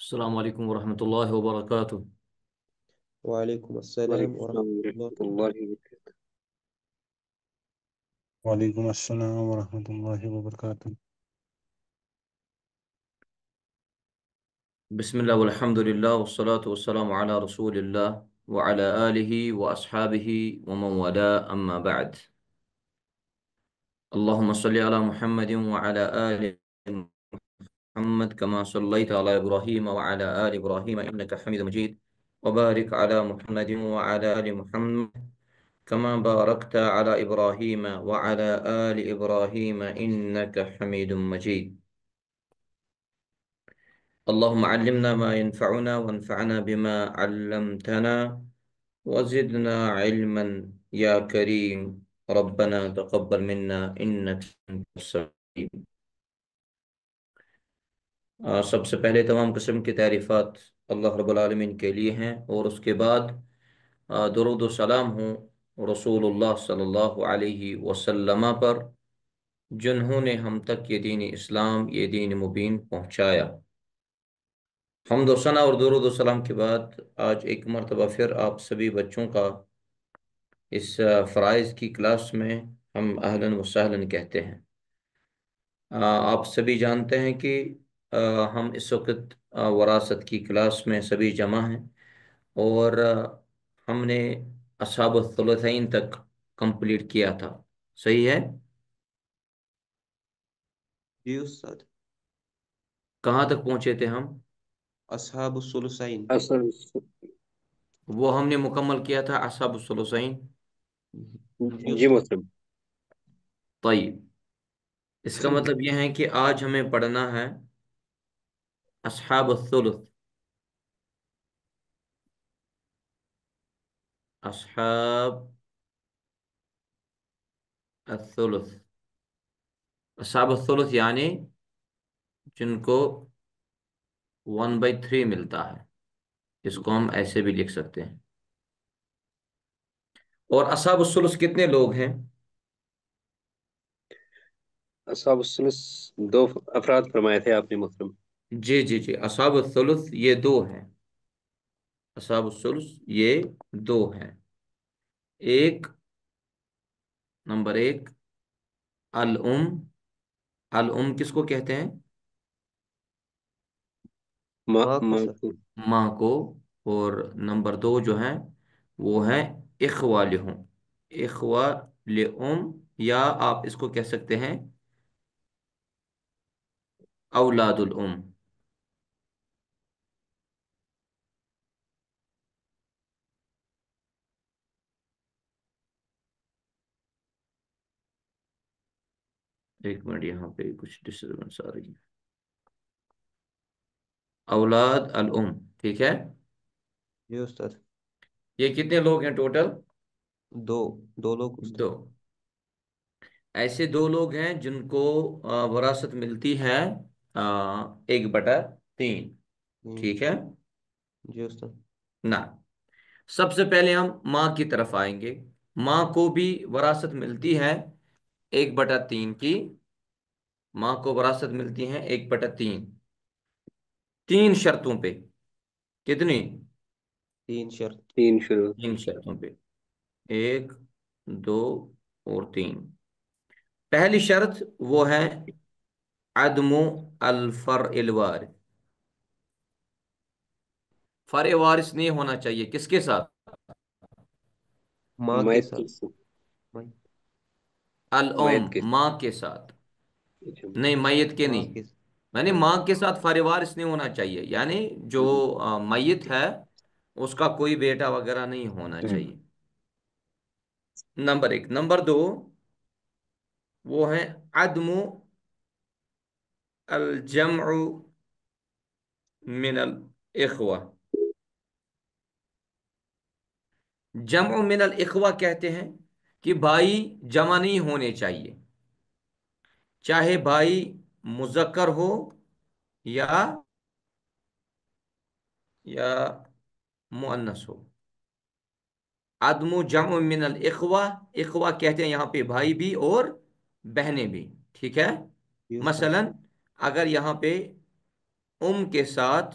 السلام عليكم ورحمة الله وبركاته. وعليكم السلام وعليكم ورحمة السلام الله ورحمة الله وبركاته. وبركاته. وعلیکم السلام ورحمۃ اللہ وبرکاتہ۔ بسم الله والحمد لله والصلاة والسلام على رسول الله وعلى آله وأصحابه ومن والاه أما بعد. اللهم صل على محمد وعلى آل محمد كما صليت على إبراهيم وعلى آل إبراهيم إنك حميد مجيد، وبارك على محمد وعلى آل محمد كما باركت على إبراهيم وعلى آل إبراهيم إنك حميد مجيد. اللهم علمنا ما ينفعنا وانفعنا بما علمتنا وزدنا علما يا كريم. ربنا تقبل منا إنك أنت السميع العليم. سب سے پہلے تمام قسم کی تعریفات اللہ رب العالمین کے لیے ہیں، اور اس کے بعد درود و سلام ہوں رسول اللہ صلی اللہ علیہ وسلم پر، جنہوں نے ہم تک یہ دین اسلام، یہ دین مبین پہنچایا۔ حمد و ثنا اور درود و سلام کے بعد آج ایک مرتبہ پھر آپ سبھی بچوں کا اس فرائض کی کلاس میں ہم اہلاً و سہلاً کہتے ہیں۔ آپ سبھی جانتے ہیں کہ ہم اس وقت وراثت کی کلاس میں سبھی جمع ہیں، اور ہم نے اصحاب الثلثین تک کمپلیٹ کیا تھا، صحیح ہے؟ جی استاد، کہاں تک پہنچے تھے ہم؟ اصحاب الثلثین۔ اصل وہ ہم نے مکمل کیا تھا اصحاب الثلثین۔ جی جی استاد۔ محترم، طيب، اس کا مطلب یہ ہے کہ آج ہمیں پڑھنا ہے اصحاب الثلث، اصحاب الثلث، اصحاب الثلث یعنی جن کو 1/3 ملتا ہے، اس کو ہم ایسے بھی لکھ سکتے ہیں۔ اور اصحاب الثلث کتنے لوگ ہیں؟ اصحاب الثلث دو افراد فرمائے تھے آپ نے محترم۔ جی جی جی، اصحاب الثلث یہ دو ہیں، اصحاب الثلث یہ دو ہیں۔ ایک، نمبر ایک، الام، الام کس کو کہتے ہیں؟ ماں ماں کو ماں سر۔ کو ماں کو۔ اور نمبر دو جو ہیں وہ ہیں اخوہ لہم، اخوہ لام، یا آپ اس کو کہہ سکتے ہیں اولاد الام۔ ایک منٹ، یہاں پہ کچھ ڈسٹربنس آ رہی ہے۔ اولاد الام، ٹھیک ہے؟ جی استاد۔ یہ کتنے لوگ ہیں ٹوٹل؟ دو دو لوگ استاد۔ دو۔ ایسے دو لوگ ہیں جن کو وراثت ملتی ہے 1/3، ٹھیک ہے جی استاد۔ نا؟ سب سے پہلے ہم ماں کی طرف آئیں گے۔ ماں کو بھی وراثت ملتی ہے 1/3 کی، ماں کو وراثت ملتی ہے 1/3، تین شرطوں پہ۔ کتنی؟ تین شرط۔ تین شروع۔ تین شرطوں پہ، ایک، دو اور تین۔ پہلی شرط وہ ہے عدم الفرع الوارث، فرع وارث نہیں ہونا چاہیے، کس کے ساتھ؟ ماں کے میت کی ساتھ۔ ماں الام، میت کے ماں کے ساتھ، اچھا، نہیں میت کے ماں نہیں، کے یعنی ماں کے ساتھ فرع وارث نہیں ہونا چاہیے، یعنی جو میت ہے اس کا کوئی بیٹا وغیرہ نہیں ہونا چاہیے، نمبر ایک۔ نمبر دو وہ ہے عدم الجمع من الاخوہ۔ جمع من الاخوہ کہتے ہیں کہ بھائی جمع نہیں ہونے چاہیے، چاہے بھائی مذکر ہو یا یا مؤنث ہو۔ عدم جمع من الاخوہ، اخوہ کہتے ہیں یہاں پہ بھائی بھی اور بہنیں بھی، ٹھیک ہے؟ جی استاد۔ مثلا اگر یہاں پہ ام کے ساتھ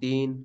3।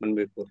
1/4।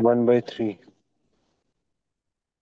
1/3।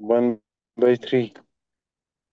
1/3।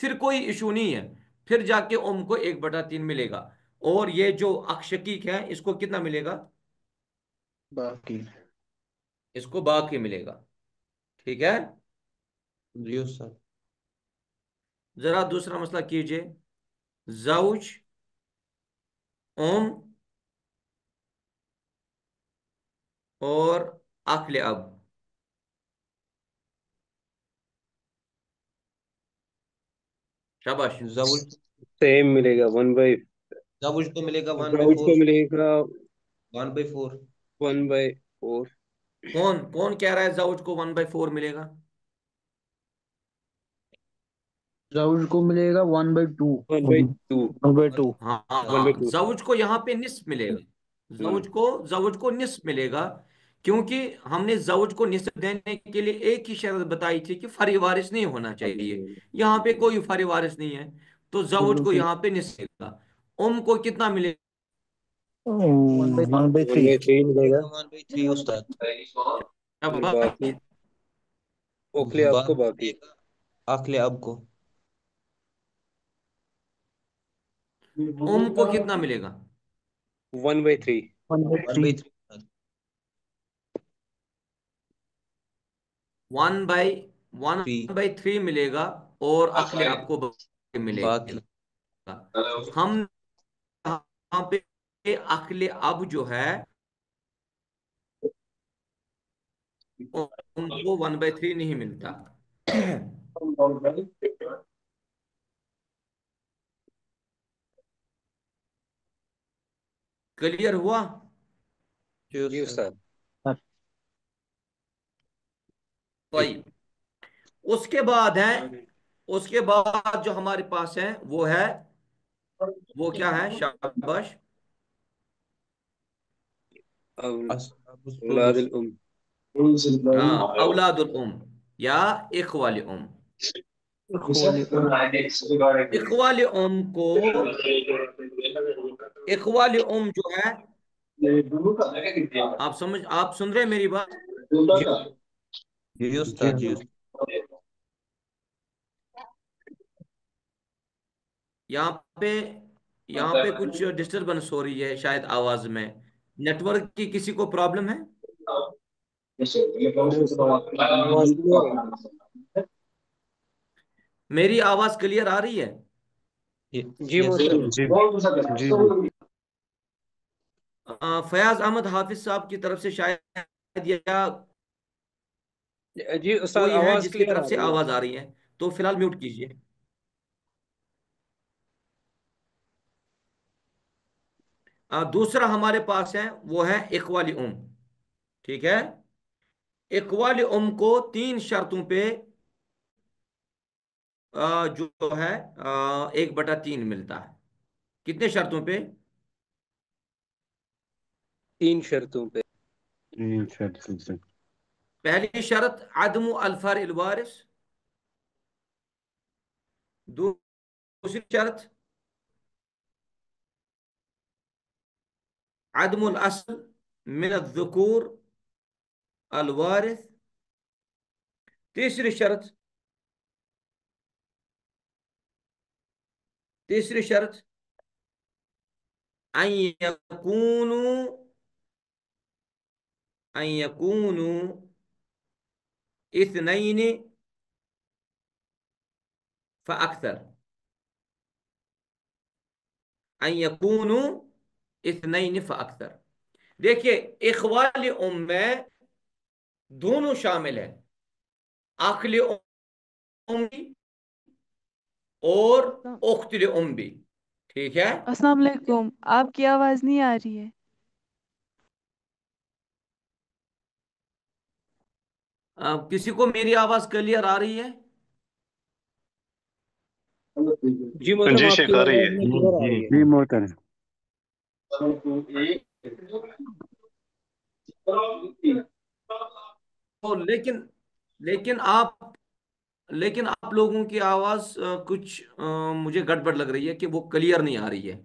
پھر کوئی ایشو نہیں ہے، پھر جا کے ام کو 1/3 ملے گا، اور یہ جو اکشکیک ہے اس کو کتنا ملے گا؟ باقی اس کو باقی ملے گا، ٹھیک ہے؟ جی استاد. ذرا دوسرا مسئلہ کیجئے. زوج، ام اور اخل اب. شاباش. زوج سیم ملے گا 1/، زوج کو ملے گا 1/4. زوج کو ملے گا 1/4. 1/4. کون کون کہہ رہا ہے زوج کو 1/4 ملے گا؟ زوج کو ملے گا 1/2. 1/2. 1/2. ہاں ہاں، 1/2. زوج کو یہاں پہ نصف ملے گا. زوج کو نصف ملے گا، کیونکہ ہم نے زوج کو نصف دینے کے لیے ایک ہی شرط بتائی تھی کہ فری وارث نہیں ہونا چاہیے. یہاں پہ کوئی فری وارث نہیں ہے، تو زوج کو یہاں پہ نصف ملے گا. ام کو کتنا ملے 1/3. 1/3 ملے گا. 1/3 استاد. اور گا؟ باقی اوکھلے آپ کو باقی باقی. ملے گا عقل اب کو. ام کو کتنا ملے گا؟ 1/3. 1/3. 1/3 استاد. 1/3 ملے گا، اور اخلے آپ کو باقی ملے باقی گا. ہم یہاں پہ اخلے اب جو ہے ان کو 1/3 نہیں ملتا. کلیئر ہوا؟ جی جی استاد. استاد. طيب، اس کے بعد ہے، اس کے بعد جو ہمارے پاس ہے وہ ہے، وہ کیا ہے؟ شاباش. اصحاب اولاد السدس. الام. ہاں، اولاد الام یا اخوال ام. اخوال ام کو، اخوال ام جو ہے، آپ سن رہے ہیں میری بات؟ جی جی استاد. جی استاد. یہاں پہ یہاں پہ کچھ ڈسٹربنس ہو رہی ہے شاید آواز میں. نیٹ ورک کی کسی کو پرابلم ہے؟ نہیں استاد، آواز کلیئر ہے. میری آواز کلیئر آ رہی ہے؟ جی یس محترم. فیاض احمد حافظ صاحب کی طرف سے شاید، یا جی استاد کوئی ہے آواز جس کی کلیئر طرف آ سے رہی ہے. آواز آ رہی ہے، تو فی الحال میوٹ کیجئے. دوسرا ہمارے پاس ہے وہ ہے اخوال ام. ٹھیک ہے؟ اخوال ام کو 3 شرطوں پہ جو ہے 1/3 ملتا ہے. کتنے شرطوں پہ؟ 3 شرطوں پہ. پہلی شرط عدم الفار الوارث. دوسری شرط عدم الاصل من الذکور الوارث. تیسری شرط، ان يكونوا ان يكونوا اثنين فاكثر. ان يكونوا اثنين فاكثر. دیکھیے، اخوال ام میں دونوں شامل ہیں، عقل ام بھی اور اخت ام بھی. ٹھیک ہے؟ السلام علیکم، آپ کی آواز نہیں آ رہی ہے. کسی کو میری آواز کلیئر آ رہی ہے؟ جی محترم، جی آپ شیخ کی آ رہی آواز ہے. میں کلیئر آ رہی ہے. جی محترم. تو لیکن آپ لوگوں کی آواز کچھ مجھے گڑبڑ لگ رہی ہے کہ وہ کلیئر نہیں آ رہی ہے.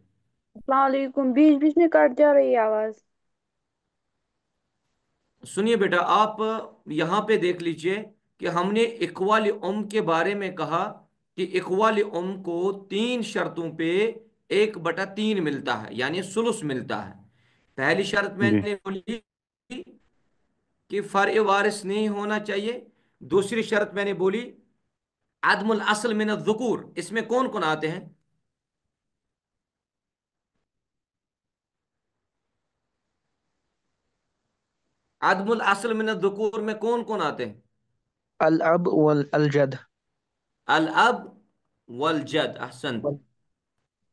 السلام علیکم، بیچ بیچ میں کٹ جا رہی ہے آواز. سنیے بیٹا، آپ یہاں پہ دیکھ لیجئے کہ ہم نے اقوال ام کے بارے میں کہا کہ اخوال ام کو 3 شرطوں پہ 1/3 ملتا ہے، یعنی سلس ملتا ہے۔ پہلی شرط میں جی نے بولی کہ فرع وارث نہیں ہونا چاہیے۔ دوسری شرط میں نے بولی عدم الاصل من الذکور، اس میں کون کون آتے ہیں؟ عدم الاصل من الذکور میں کون کون آتے ہیں؟ الاب والجد. الاب والجد، احسنت،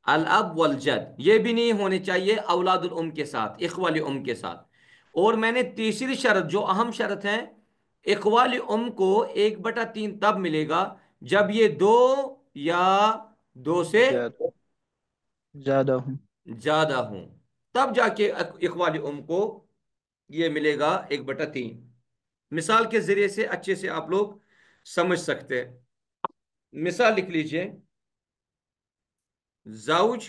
الاب والجد یہ بھی نہیں ہونے چاہیے اولاد الام کے ساتھ، اخوال ام کے ساتھ۔ اور میں نے تیسری شرط جو اہم شرط ہے، اخوال ام کو 1/3 تب ملے گا جب یہ 2 یا 2 سے زیادہ زیادہ ہوں. زیادہ ہوں، تب جا کے اخوال ام کو یہ ملے گا 1/3۔ مثال کے ذریعے سے اچھے سے آپ لوگ سمجھ سکتے ہیں۔ مثال لکھ لیجئے، زوج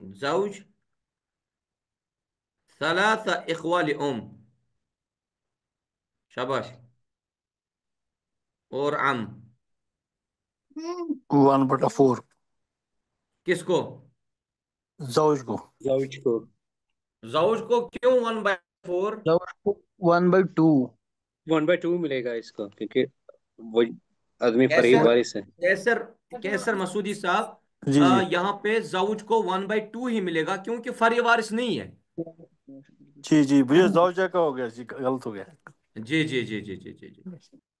زوج 3 اخوال ام، شاباش، اور عم 1/4 کس کو؟ زوج کو. زوج کو زوج کو کیوں 1/4؟ زوج کو 1/2. 1/2 ملے گا اس کو، کیونکہ وہ آدمی فریق کیسر وارث ہے۔ کیسر کیسر مسعودی صاحب، جی جی یہاں پہ زوج کو 1/2 ہی ملے گا کیونکہ فرع وارث نہیں ہے۔ جی جی، مجھے زوجہ کا ہو گیا جی، غلط ہو گیا. جی جی جی جی جی جی جی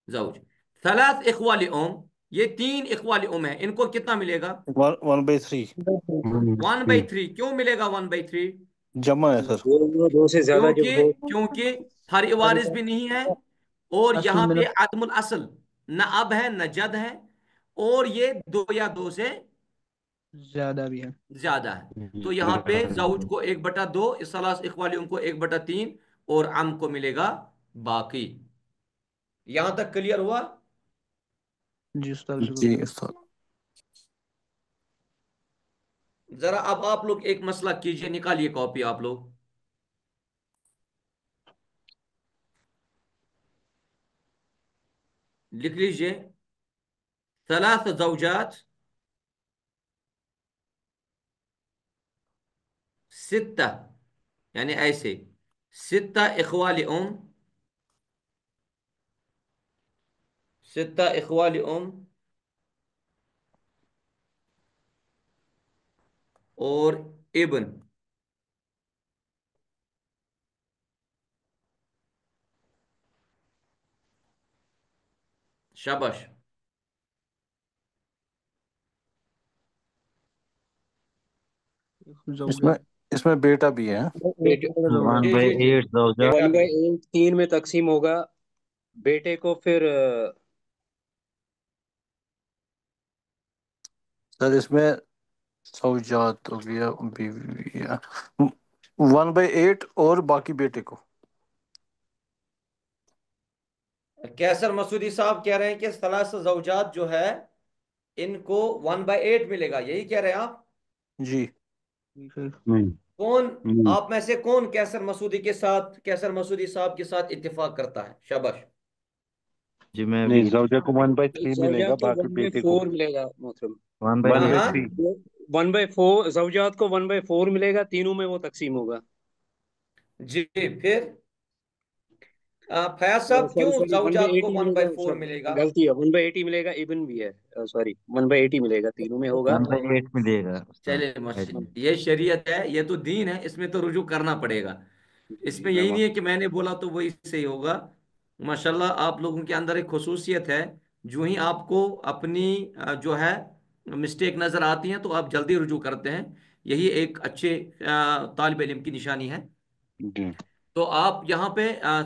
زوج 3 اخوال ام، یہ 3 اخوال ام ہیں، ان کو کتنا ملے گا؟ 1/3 1/3 کیوں ملے گا 1/3؟ جمع ہے سر. دو سے زیادہ جب ہو کیونکہ فرع وارث بھی نہیں ہے، اور اصل یہاں میں پہ عدم الاصل، نہ اب ہے نہ جد ہے، اور یہ 2 یا 2 سے زیادہ بھی ہے. زیادہ ہے، تو یہاں پہ زوج کو 1/2، اس ثلاث اخوالیوں کو 1/3، اور عم کو ملے گا باقی۔ یہاں تک کلیئر ہوا؟ جی استاد جی بالکل. استاد. ذرا اب آپ لوگ ایک مسئلہ کیجئے، نکالیے کاپی آپ لوگ، لکھ لیجئے 3 زوجات 6، یعنی ایسے 6 اخوال ام، 6 اخوال ام اور ابن، شاباش، اس میں اس میں بیٹا بھی ہے. ون جی بائی جی جی، ایٹ زوجات. بیٹا بھی 1/8 3 میں تقسیم ہوگا، بیٹے کو پھر سر اس میں زوجات ہو گیا، بیوی 1/8 اور باقی بیٹے کو. کیسر مسعودی صاحب کہہ رہے ہیں کہ 3 زوجات جو ہے ان کو 1/8 ملے گا، یہی کہہ رہے ہیں آپ؟ جی کون آپ میں سے کون کیسر مسعودی صاحب کے ساتھ اتفاق کرتا ہے؟ شاباش، جی میں بھی. نہیں، زوجہ کو 1/3 ملے گا، زوجات کو باقی بیٹے کو 1/4 ملے گا محترم۔ 1/8. 1/3 1/4 زوجات کو 1/4 ملے گا، تینوں میں وہ تقسیم ہوگا۔ جی پھر فیاض صاحب سوری کیوں سوری زوجات کو 1/8 ون ملے بائی گا، فور ملے گا؟ غلطی ہے، 1/8 ملے گا، ابن بھی ہے، سوری 1/8 ملے گا، تینوں میں ہوگا۔ 1/8 ملے گا استاد. چلے یہ شریعت ہے، یہ تو دین ہے، اس میں تو رجوع کرنا پڑے گا، اس جی میں یہی روا۔ نہیں ہے کہ میں نے بولا تو وہی صحیح ہوگا۔ ماشاءاللہ آپ لوگوں کے اندر ایک خصوصیت ہے، جو ہی آپ کو اپنی جو ہے مسٹیک نظر آتی ہیں تو آپ جلدی رجوع کرتے ہیں، یہی ایک اچھے طالب علم کی نشانی ہے۔ جی تو آپ یہاں پہ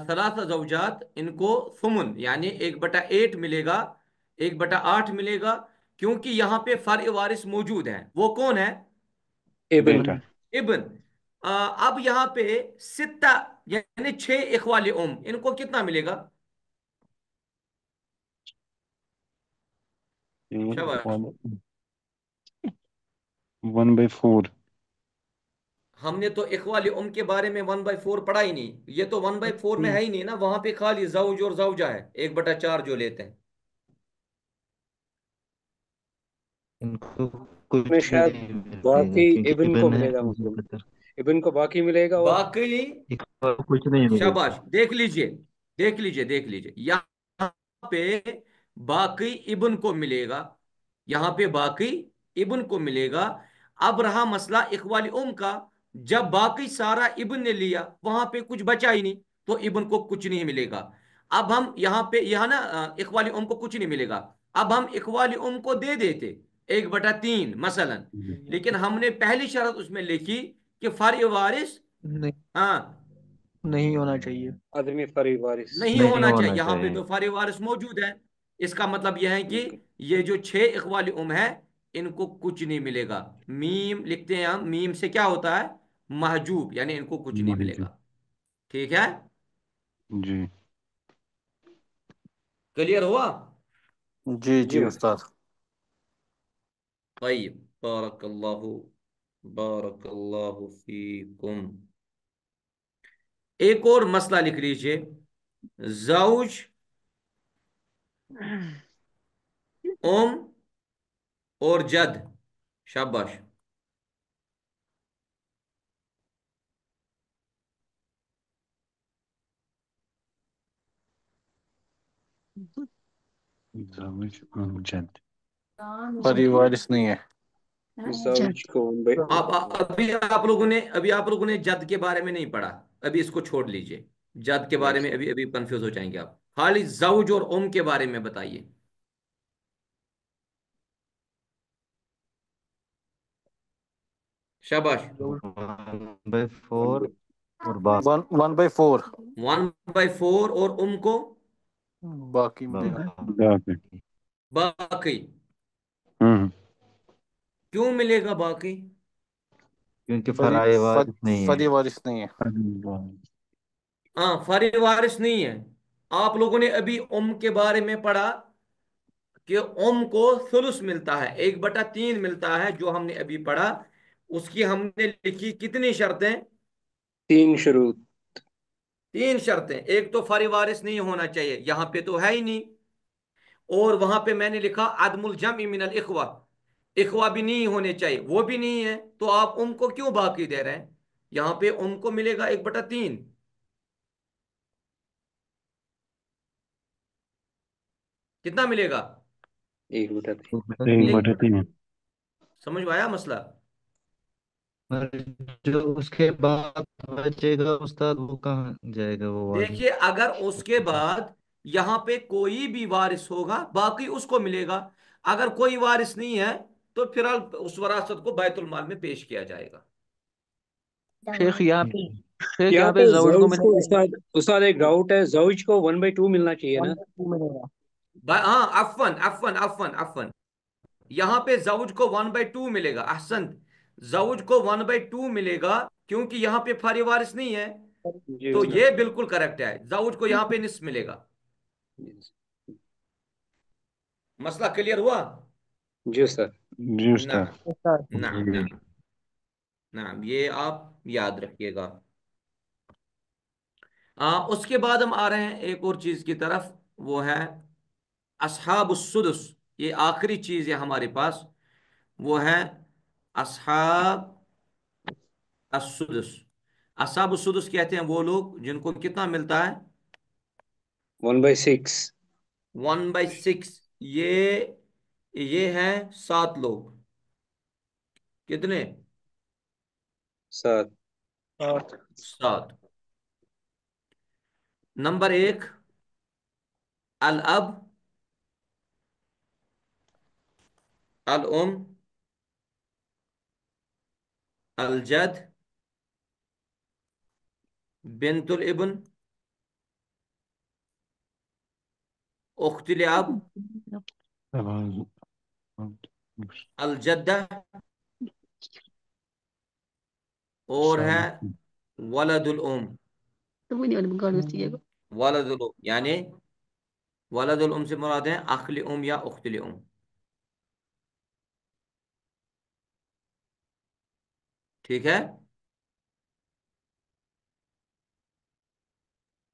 3 زوجات، ان کو ثمن یعنی 1/8 ملے گا، 1/8 ملے گا، کیونکہ یہاں پہ فرع وارث موجود ہے، وہ کون ہے؟ ابن۔ بیٹا ابن۔ اب یہاں پہ 6 یعنی 6 اخوال ام، ان کو کتنا ملے گا؟ شاباش، 1/4 ہم نے تو اخوالی ام کے بارے میں 1/4 پڑھا ہی نہیں، یہ تو 1/4 میں ہے ہی نہیں نا، وہاں پہ خالی زوج اور زوجہ ہے 1/4 جو لیتے ہیں۔ ان کو میں کچھ شاید نہیں ملے گا باقی کیونکہ ابن کو ابن ہے ملے گا، اسی مثلا قدر ابن کو باقی ملے گا، اور باقی اقبال کو کچھ نہیں ملے شاباش، گا۔ دیکھ لیجئے، دیکھ لیجئے، دیکھ لیجئے، یہاں پہ باقی ابن کو ملے گا، یہاں پہ باقی ابن کو ملے گا۔ اب رہا مسئلہ اخوال ام کا، جب باقی سارا ابن نے لیا وہاں پہ کچھ بچا ہی نہیں، تو ابن کو کچھ نہیں ملے گا۔ اب ہم یہاں پہ یہاں نا اخوال ام کو کچھ نہیں ملے گا، اب ہم اخوال ام کو دے دیتے 1/3 مثلا، لیکن ہم نے پہلی شرط اس میں لکھی کہ فرع وارث، نہیں، ہاں، نہیں ہونا چاہیے۔ آدمی فری وارث۔ نہیں نہیں ہونا چاہیے، ہونا یہاں پہ چاہیے۔ تو فارغ وارث موجود ہے۔ اس کا مطلب یہ ہے کہ یہ جو 6 اخوال ام ہے ان کو کچھ نہیں ملے گا۔ میم لکھتے ہیں ہم، میم سے کیا ہوتا ہے؟ محجوب، یعنی ان کو کچھ نہیں ملے جی گا۔ ٹھیک ہے، جی کلیئر ہوا؟ جی جی جی مثلا استاد۔ طيب، بارک اللہ، بارک اللہ فیکم۔ ایک اور مسئلہ لکھ لیجئے، زوج، ام اور جد، شاباش۔ زوج جد فری وارث نہیں ہے۔ زوج کو ابھی آپ لوگوں نے جد کے بارے میں نہیں پڑھا، ابھی اس کو چھوڑ لیجئے، جد کے بارے میں ابھی کنفیوز ہو جائیں گے آپ، خالی زوج اور ام کے بارے میں بتائیے۔ شاباش۔ 1/4 اور باقی 1/4 1/4 اور ام کو باقی ملے گا۔ باقی باقی، ہوں کیوں ملے گا باقی؟ کیونکہ فری فرائض وارث نہیں ہے۔ فری وارث نہیں ہے۔ ہاں، فرع وارث نہیں ہے۔ آپ لوگوں نے ابھی ام کے بارے میں پڑھا کہ ام کو ثلث ملتا ہے، 1/3 ملتا ہے، جو ہم نے ابھی پڑھا، اس کی ہم نے لکھی کتنی شرطیں؟ 3 شروط۔ 3 شرطیں۔ ایک تو فرع وارث نہیں ہونا چاہیے، یہاں پہ تو ہے ہی نہیں، اور وہاں پہ میں نے لکھا عدم الجمع من الاخوہ، اخوہ بھی نہیں ہونے چاہیے، وہ بھی نہیں ہے، تو آپ ام کو کیوں باقی دے رہے ہیں؟ یہاں پہ ام کو ملے گا 1/3۔ کتنا ملے گا؟ 1/3۔ 1/3 سمجھ میں آیا مسئلہ؟ اور جو اس کے بعد بچے گا استاد وہ کہاں جائے گا وہ والا؟ دیکھیے، اگر اس کے بعد یہاں پہ کوئی بھی وارث ہوگا باقی اس کو ملے گا، اگر کوئی وارث نہیں ہے تو پھر اس وراثت کو بیت المال میں پیش کیا جائے گا۔ شیخ یہاں پہ شیخ یہاں یہاں پہ پہ زوج کو زوج ملے کو، گا استاد ایک ڈاؤٹ ہے، زوج کو 1/2 ملنا چاہیے نا؟ 1/2 ملے گا۔ ہاں، عفن عفن عفن عفن، یہاں پہ زوج کو 1/2 ملے گا، احسنت، زوج کو 1/2 ملے گا، کیونکہ یہاں پہ فاری وارث نہیں ہے، جی تو استاد۔ یہ بالکل کریکٹ ہے، زوج کو یہاں پہ نصف ملے گا۔ مسئلہ کلیئر ہوا؟ جی استاد۔ جی استاد نعم، استاد، نعم، جی نعم، نعم، یہ آپ یاد رکھیے گا۔ اس کے بعد ہم آ رہے ہیں ایک اور چیز کی طرف، وہ ہے اصحاب السدس، یہ آخری چیز ہے ہمارے پاس، وہ ہے اصحاب السدس۔ اصحاب السدس کہتے ہیں وہ لوگ جن کو کتنا ملتا ہے؟ 1/6۔ 1/6، یہ ہیں 7 لوگ، کتنے؟ 7۔ 7۔ نمبر 1، الاب، الام، الجد، بنت الابن، اخت الاب، الجدہ، اور ہے ولد الام۔ ولد الام یعنی ولد الام سے مراد ہے اخ ام یا اخت ام۔ ٹھیک ہے،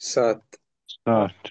7 7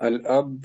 الأب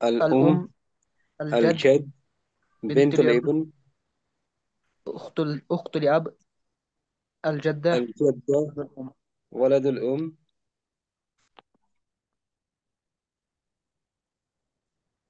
الأم الأم الجد الجد بنت بنت الابن الابن أخت الأب الجدة الجدة ولد الأم.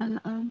الأب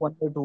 1/2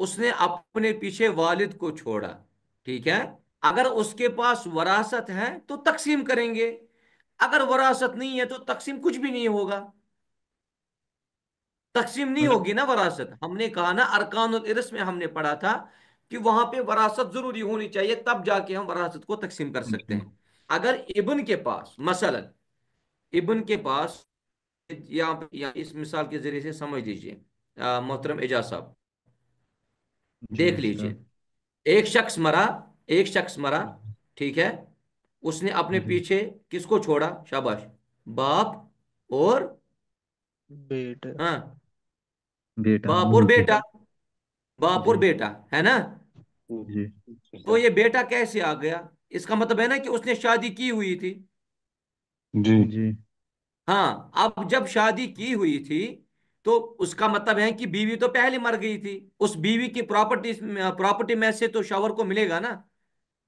اس نے اپنے پیچھے والد کو چھوڑا، ٹھیک ہے، اگر اس کے پاس وراثت ہے تو تقسیم کریں گے، اگر وراثت نہیں ہے تو تقسیم کچھ بھی نہیں ہوگا، تقسیم نہیں ہوگی نا وراثت۔ ہم نے کہا نا ارکان الارث میں ہم نے پڑھا تھا کہ وہاں پہ وراثت ضروری ہونی چاہیے، تب جا کے ہم وراثت کو تقسیم کر سکتے جی ہیں۔ اگر ابن کے پاس مثلا، ابن کے پاس، یا اس مثال کے ذریعے سے سمجھ لیجئے محترم اعجاز صاحب، جی دیکھ لیجئے، استاد۔ ایک شخص مرا، ایک شخص مرا، ٹھیک ہے، اس نے اپنے جی پیچھے کس کو چھوڑا؟ شاباش، باپ اور، بیٹا۔ ہاں، بیٹا باپ اور بیٹے۔ بیٹا، باپ اور جی بیٹا ہے نا؟ جی تو یہ بیٹا کیسے آ گیا؟ اس کا مطلب ہے نا کہ اس نے شادی کی ہوئی تھی۔ جی جی ہاں، اب جب شادی کی ہوئی تھی تو اس کا مطلب ہے کہ بیوی تو پہلے مر گئی تھی، اس بیوی کی پراپرٹی میں سے تو شوہر کو ملے گا نا۔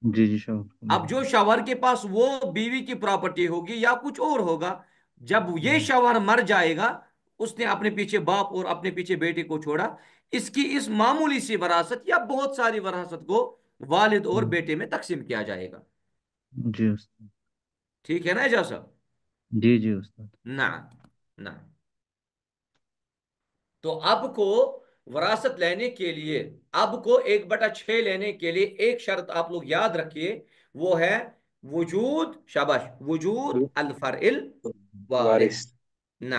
جی جی شوہر کو اب ملے جو گا۔ شوہر کے پاس وہ بیوی کی پراپرٹی ہوگی یا کچھ اور ہوگا، جب یہ جی شوہر مر جائے گا، اس نے اپنے پیچھے باپ اور اپنے پیچھے بیٹے کو چھوڑا، اس کی اس معمولی سی وراثت یا بہت ساری وراثت کو والد اور بیٹے میں تقسیم کیا جائے گا۔ جی استاد۔ ٹھیک ہے نا اعجاز صاحب؟ جی جی استاد۔ نہ، نہ، تو اب کو وراثت لینے کے لیے، اب کو 1/6 لینے کے لیے ایک شرط آپ لوگ یاد رکھیے، وہ ہے وجود، شاباش، وجود الفرع الوارث۔ وارث۔ نہ،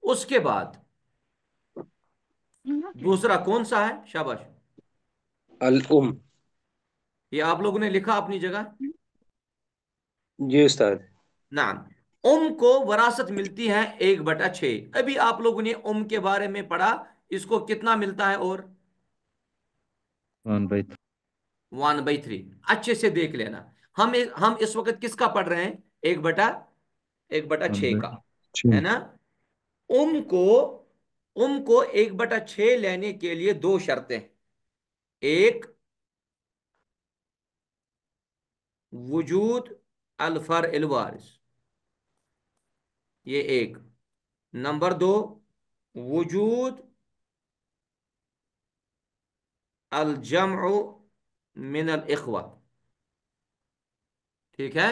اس کے بعد دوسرا کون سا ہے؟ شاباش، الام۔ یہ آپ لوگوں نے لکھا اپنی جگہ؟ جی استاد۔ نعم، کو وراثت ملتی ہے 1/6۔ ابھی آپ لوگوں نے کے بارے میں پڑھا، اس کو کتنا ملتا ہے؟ اور 1/3۔ 1/3۔ اچھے سے دیکھ لینا، ہم اس وقت کس کا پڑھ رہے ہیں؟ 1/6 کا، ہے نا؟ ام کو 1/6 لینے کے لیے دو شرطیں: ایک، وجود الفرع الوارث، یہ ایک، نمبر دو، وجود الجمع من الاخوہ، ٹھیک ہے؟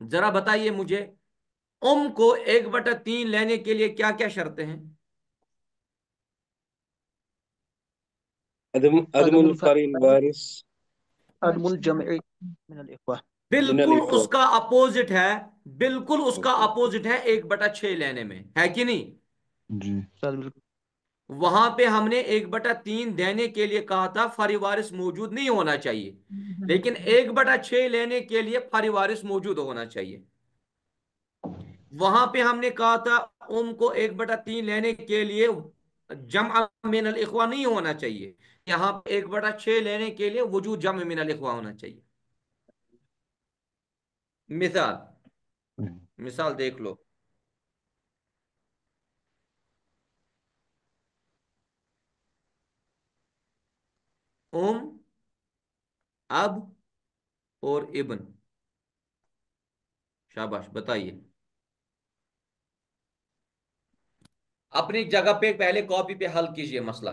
ذرا بتائیے مجھے، کو 1/3 لینے کے لیے کیا کیا شرطیں ہیں؟ عدم عدم الفرع الفرد، الوارث عدم الجمع من الاخوة۔ من بالکل اس الاخوہ۔ کا اپوزٹ ہے، بالکل اس کا اپوزٹ ہے 1/6 لینے میں، ہے کہ نہیں؟ جی استاد بالکل۔ وہاں پہ ہم نے 1/3 دینے کے لیے کہا تھا فرع وارث موجود نہیں ہونا چاہیے، لیکن 1/6 لینے کے لیے فرع وارث موجود ہونا چاہیے۔ وہاں پہ ہم نے کہا تھا کو 1/3 لینے کے لیے جمع من الاخوہ نہیں ہونا چاہیے، یہاں پہ 1/6 لینے کے لیے وجود جمع من الاخوہ ہونا چاہیے۔ مثال، مثال دیکھ لو، اب اور ابن، شاباش، بتائیے اپنی جگہ پہ پہلے کاپی پہ حل کیجئے مسئلہ۔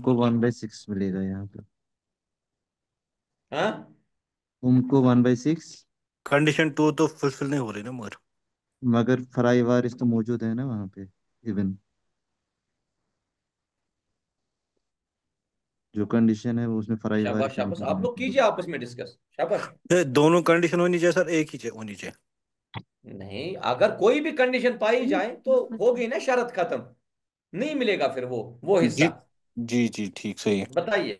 کو 1/6 ملے گا یہاں پہ، ہاں، کو 1/6، کنڈیشن 2 تو فلفل نہیں ہو رہی نا مگر۔ مگر فرائی وارث تو موجود ہے نا وہاں پہ، ایون جو کنڈیشن ہے وہ اس میں فرائی شاباش، وارث شاباش، موجود آپ ہے۔ لوگ کیجئے آپس میں ڈسکس، شاباش۔ دونوں کنڈیشن ہونی چاہیے سر، ایک ہی ہونی چاہیے۔ نہیں، اگر کوئی بھی کنڈیشن پائی جائے تو ہوگی نا شرط ختم، نہیں ملے گا پھر وہ جی حصہ۔ جی جی ٹھیک صحیح ہے۔ بتائیے،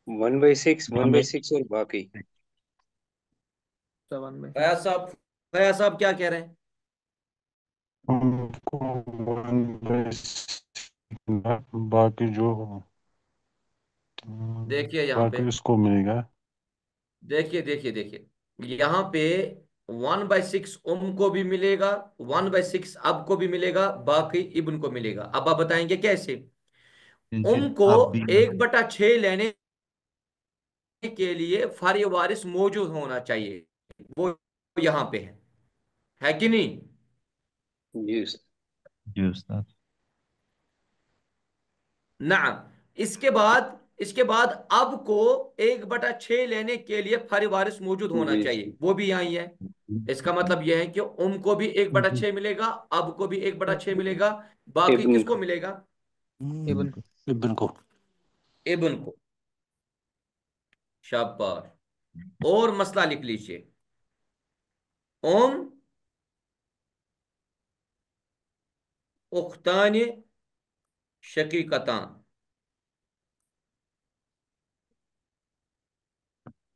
1/6، ہاں بھائی۔ 1/6 اور باقی۔ 7 میں فیاض صاحب، فیاض صاحب کیا کہہ رہے ہیں؟ ان کو 1/6 باقی جو دیکھیے یہاں پہ، باقی اس کو ملے گا دیکھیے دیکھیے دیکھیے، یہاں پہ 1/6 کو بھی ملے گا، 1/6 اب کو بھی ملے گا، باقی ابن کو ملے گا۔ اب آپ بتائیں گے کیسے؟ جی کو اب بھی 1/6 لینے کے لیے فرع وارث موجود ہونا چاہیے، وہ یہاں پہ ہے کہ نہیں؟ جی استاد۔ جی استاد۔ نعم۔ اس کے بعد اب کو 1/6 لینے کے لیے فرع وارث موجود ہونا جی چاہیے، وہ بھی یہاں ہی ہے۔ اس کا مطلب یہ ہے کہ کو بھی 1/6 ملے گا، اب کو بھی 1/6 ملے گا، باقی ابن کس کو کو۔ ملے گا؟ ابن ابن کو۔ ابن کو۔ شاباش۔ اور مسئلہ لکھ لیجئے، اختان شقیقتان۔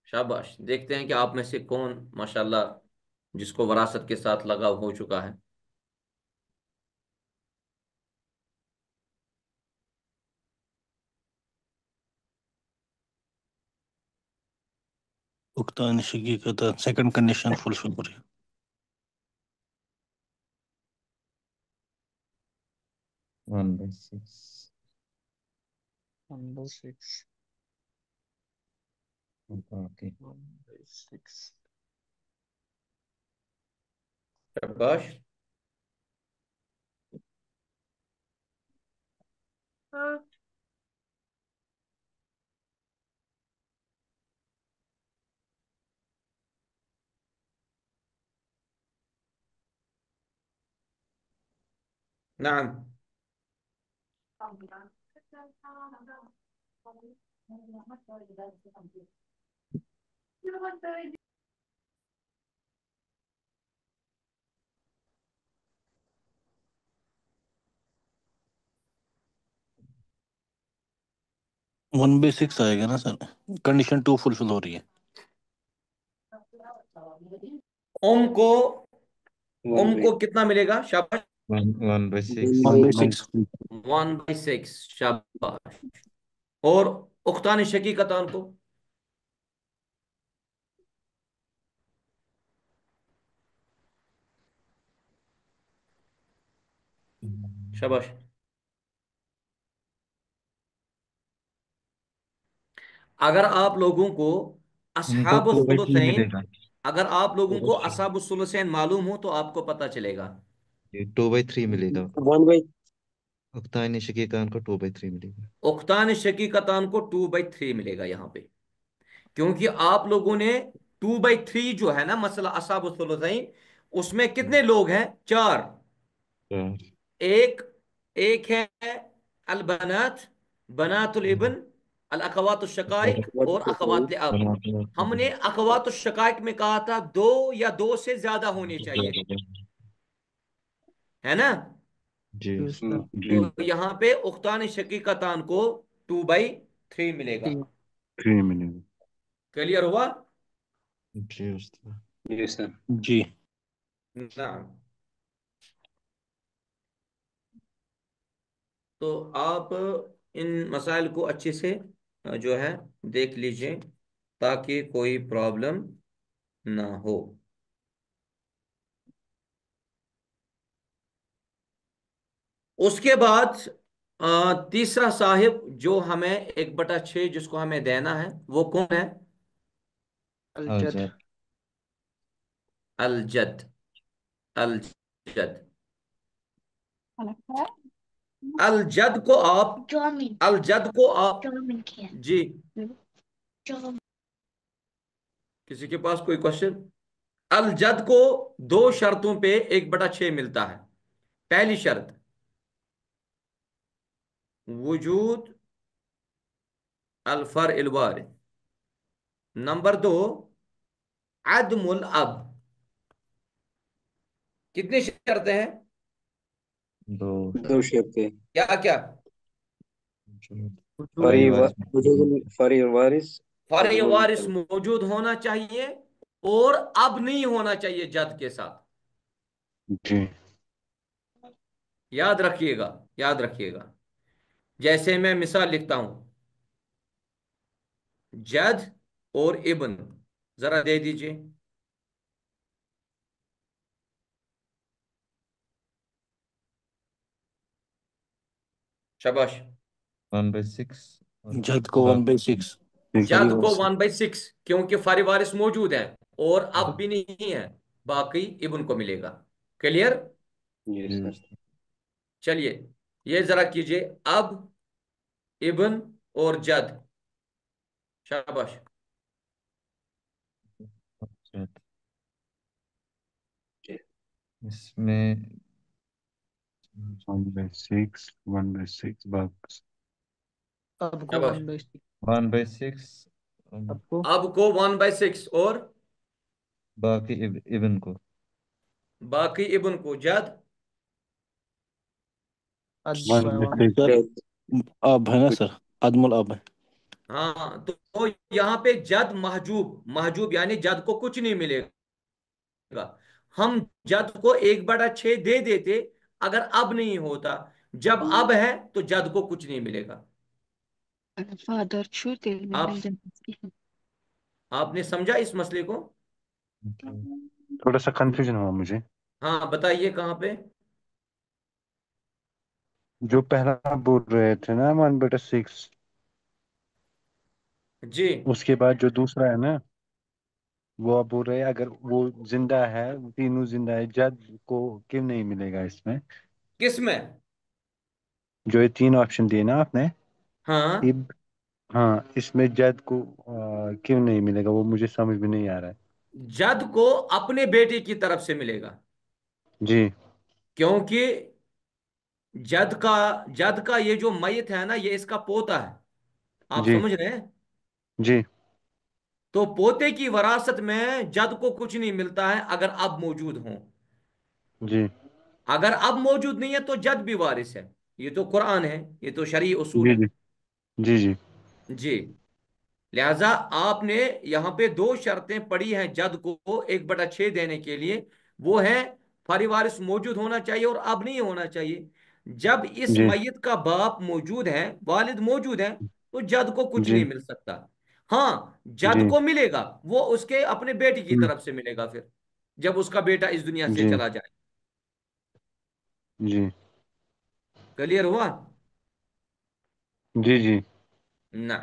شاباش۔ دیکھتے ہیں کہ آپ میں سے کون ماشاءاللہ جس کو وراثت کے ساتھ لگاؤ ہو چکا ہے۔ اختان شقیقت سیکنڈ کنڈیشن فلفل ہو رہی ہے۔ 1/6 1/6 باقی 1/6 شاباش۔ نعم۔ ون بائی سکس آئے گا نا سر، کنڈیشن 2 فلفل ہو رہی ہے۔ کو ون بائی کتنا ملے گا؟ شاباش۔ 1/6 ون بائی سکس۔ 1/6۔ شاباش۔ اور اختان شقیقتان کو؟ شاباش۔ اگر آپ لوگوں کو ان کو اصحاب 2/3 الثلثین ملے گا۔ اگر آپ لوگوں کو اصحاب الثلثین معلوم ہو تو آپ کو پتہ چلے گا۔ 2/3 ملے گا، 1/، اختان شقیقان کو 2/3 ملے گا۔ اختان شقیقتان کو 2/3 ملے گا یہاں پہ، کیونکہ آپ لوگوں نے 2/3 جو ہے نا مسئلہ اصحاب الثلثین، اس میں کتنے لوگ ہیں؟ 4۔ 4 ایک ایک ہے البنات، بنات الابن، الاخوات الشقائق اور اخوات لاب۔ ہم نے اخوات الشقائق میں کہا تھا 2 یا 2 سے زیادہ ہونے چاہیے، ہے نا؟ جی جی استاد۔ جی تو یہاں پہ اختان شقیقتان کو 2/3 ملے گا۔ 3 ملے گا۔ کلیئر ہوا؟ جی استاد۔ جی سر۔ جی۔ نعم۔ تو آپ ان مسائل کو اچھے سے جو ہے دیکھ لیجئے تاکہ کوئی پرابلم نہ ہو۔ اس کے بعد تیسرا صاحب جو ہمیں 1/6 جس کو ہمیں دینا ہے وہ کون ہے؟ الجد۔ الجد۔ الجد۔ الجد۔ الجد کو آپ جی کسی کے پاس کوئی کوشچن؟ الجد کو 2 شرطوں پہ 1/6 ملتا ہے۔ پہلی شرط وجود الفرع الوارث، نمبر 2 عدم الاب۔ کتنی شرطیں ہیں؟ 2 2 شرطیں۔ کیا کیا؟ فرع فرع وارث فرع وارث، فرع عدم وارث الاب۔ موجود ہونا چاہیے اور اب نہیں ہونا چاہیے جد کے ساتھ۔ جی یاد رکھیے گا، یاد رکھیے گا۔ جیسے میں مثال لکھتا ہوں، جد اور ابن ذرا دے دیجئے. شاباش. 1/6 اور جد کو باقی 1/6. جد کو 1/6 کیونکہ فاری وارث موجود ہے اور اب بھی نہیں ہے، باقی ابن کو ملے گا. کلیئر؟ یس جی سر. استاد. چلیے یہ ذرا کیجئے اب، ابن اور جد. شاباش. اچھا، اس میں 1/6 1/6 باکس. اب کو شاباش. 1/6. 1/6 اب کو اب کو 1/6 اور باقی ابن کو. باقی ابن کو. جد اد 1/6 سر اب ہے نا سر، عدم الاب ہے. ہاں تو یہاں پہ جد محجوب، محجوب یعنی جد کو کچھ نہیں ملے گا. ہم جد کو 1/6 دے دیتے اگر اب نہیں ہوتا، جب اب ہے تو جد کو کچھ نہیں ملے گا. فادر چھو تیل میں آپ مل جاتی ہے. آپ نے سمجھا اس مسئلے کو؟ تھوڑا سا کنفیوژن ہوا مجھے. ہاں بتائیے کہاں پہ. جو پہلا آپ بول رہے تھے نا 1/6، جی اس کے بعد جو دوسرا ہے نا، وہ آپ بول رہے ہیں اگر وہ زندہ ہے، تینوں زندہ ہے، جد کو کیوں نہیں ملے گا اس میں؟ کس میں؟ جو یہ تین آپشن دیے نا آپ نے. ہاں اب ہاں، اس میں جد کو کیوں نہیں ملے گا؟ وہ مجھے سمجھ میں نہیں آ رہا ہے. جد کو اپنے بیٹے کی طرف سے ملے گا، جی کیونکہ جد کا یہ جو میت ہے نا، یہ اس کا پوتا ہے. آپ جی سمجھ رہے ہیں؟ جی تو پوتے کی وراثت میں جد کو کچھ نہیں ملتا ہے اگر اب موجود ہوں. جی اگر اب موجود نہیں ہے تو جد بھی وارث ہے. یہ تو قرآن ہے، یہ تو شرعی اصول جی ہے. جی جی جی جی. لہذا آپ نے یہاں پہ دو شرطیں پڑھی ہیں جد کو 1/6 دینے کے لیے. وہ ہے فاری وارث موجود ہونا چاہیے اور اب نہیں ہونا چاہیے. جب اس جی میت کا باپ موجود ہے، والد موجود ہے، تو جد کو کچھ جی نہیں مل سکتا. ہاں جد جی کو ملے گا، وہ اس کے اپنے بیٹی کی ہم، طرف سے ملے گا پھر، جب اس کا بیٹا اس دنیا سے جی چلا جائے. جی کلیئر ہوا؟ جی جی نہ.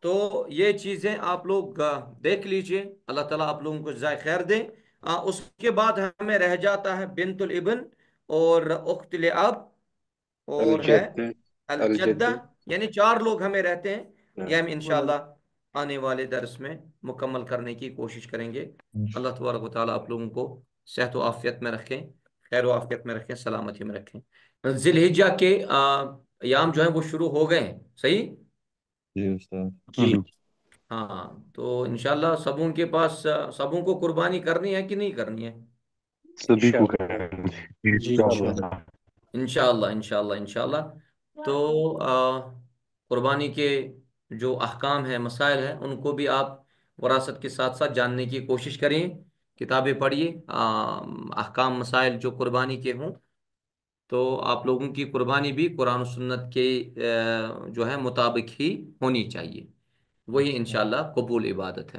تو یہ چیزیں آپ لوگ دیکھ لیجئے. اللہ تعالیٰ آپ لوگوں کو جزائے خیر دے. اس کے بعد ہمیں رہ جاتا ہے بنت الابن اور اخت الاب اور ہے الجد. الجدہ. الجد. یعنی 4 لوگ ہمیں رہتے ہیں. ہاں. یہ ہم ولد. انشاءاللہ آنے والے درس میں مکمل کرنے کی کوشش کریں گے. اللہ تبارک و تعالیٰ آپ لوگوں کو صحت و عافیت میں رکھیں، خیر و عافیت میں رکھیں، سلامتی میں رکھیں. ذی الحجہ کے ایام جو ہیں وہ شروع ہو گئے ہیں. صحیح؟ جی استاد. جی ہاں تو انشاءاللہ سبوں کے پاس سبوں کو قربانی کرنی ہے کہ نہیں کرنی ہے؟ سبھی کو انشاءاللہ. کریں گے جی انشاءاللہ. انشاءاللہ. انشاءاللہ انشاءاللہ انشاءاللہ. تو قربانی کے جو احکام ہیں، مسائل ہیں، ان کو بھی آپ وراثت کے ساتھ ساتھ جاننے کی کوشش کریں. کتابیں پڑھیے، احکام مسائل جو قربانی کے ہوں، تو آپ لوگوں کی قربانی بھی قرآن و سنت کے جو ہے مطابق ہی ہونی چاہیے. وہی انشاءاللہ قبول عبادت ہے.